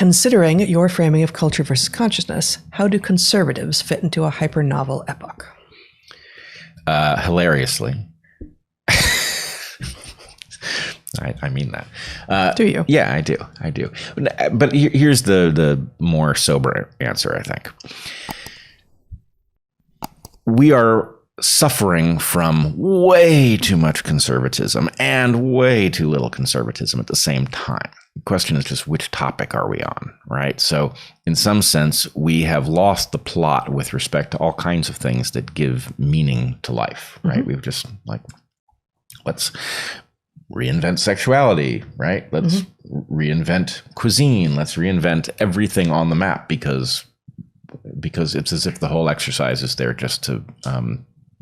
Considering your framing of culture versus consciousness, how do conservatives fit into a hyper-novel epoch? Hilariously. I mean that. Do you? Yeah, I do. But here's the more sober answer, I think. We are suffering from way too much conservatism and way too little conservatism at the same time. The question is just which topic are we on, right? So in some sense, we have lost the plot with respect to all kinds of things that give meaning to life, right? Mm-hmm. We've just let's reinvent sexuality, right? Let's reinvent cuisine. Let's reinvent everything on the map because it's as if the whole exercise is there just to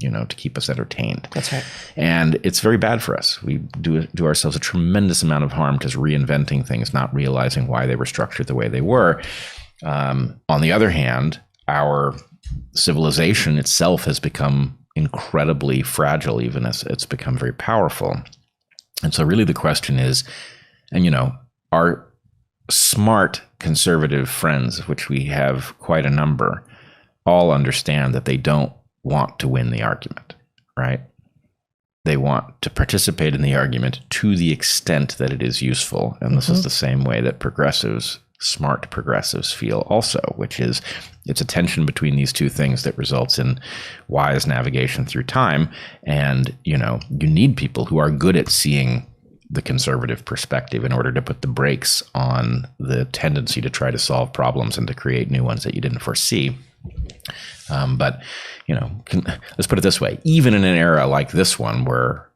to keep us entertained. That's right. And it's very bad for us. We do ourselves a tremendous amount of harm just reinventing things, not realizing why they were structured the way they were. On the other hand, our civilization itself has become incredibly fragile, even as it's become very powerful. And so really the question is, our smart conservative friends, of which we have quite a number, all understand that they don't want to win the argument, right? They want to participate in the argument to the extent that it is useful. And this is the same way that smart progressives feel also, which is it's a tension between these two things that results in wise navigation through time. And, you need people who are good at seeing the conservative perspective in order to put the brakes on the tendency to try to solve problems and to create new ones that you didn't foresee. But let's put it this way, even in an era like this one where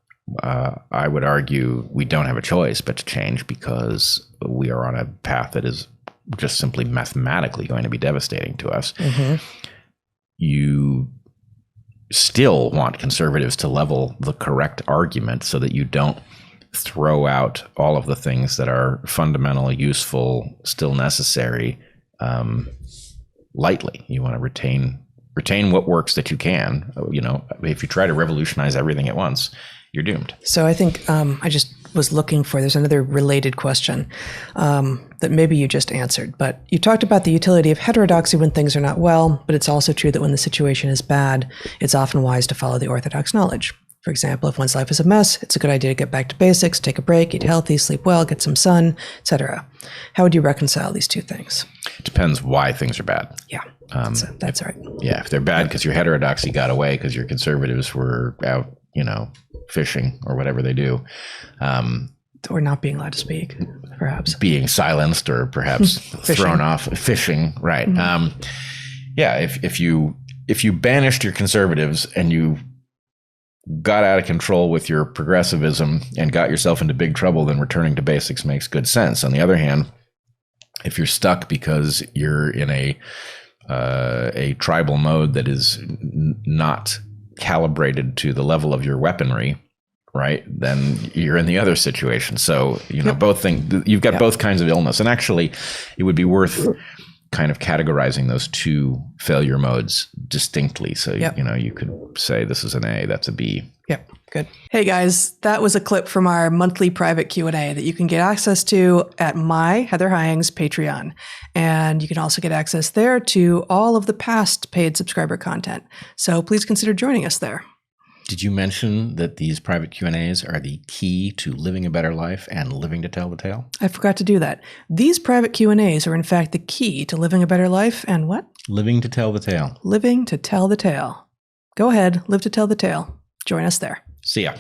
I would argue we don't have a choice but to change because we are on a path that is just simply mathematically going to be devastating to us. You still want conservatives to level the correct argument so that you don't throw out all of the things that are fundamental, useful, still necessary lightly. You want to retain what works that you can. If you try to revolutionize everything at once, you're doomed. So I think I just was looking for, there's another related question that maybe you just answered, but you talked about the utility of heterodoxy when things are not well, but it's also true that when the situation is bad, it's often wise to follow the orthodox knowledge. For example, if one's life is a mess, it's a good idea to get back to basics, take a break, eat healthy, sleep well, get some sun, etc. How would you reconcile these two things? It depends why things are bad. Yeah, that's right. Yeah, if they're bad because your heterodoxy got away because your conservatives were out, fishing or whatever they do. Or not being allowed to speak, perhaps. Being silenced or perhaps thrown off, fishing, right. If you banished your conservatives and you got out of control with your progressivism and got yourself into big trouble, then returning to basics makes good sense. On the other hand, if you're stuck because you're in a tribal mode that is not calibrated to the level of your weaponry, right, then you're in the other situation. So, both things, you've got both kinds of illness. And actually, it would be worth kind of categorizing those two failure modes distinctly. So, you could say this is an A, that's a B. Yep. Good. Hey guys, that was a clip from our monthly private Q&A that you can get access to at my Heather Hying's Patreon. And you can also get access there to all of the past paid subscriber content. So please consider joining us there. Did you mention that these private Q&As are the key to living a better life and living to tell the tale? I forgot to do that. These private Q&As are in fact the key to living a better life and what? Living to tell the tale. Living to tell the tale. Go ahead, live to tell the tale. Join us there. See ya.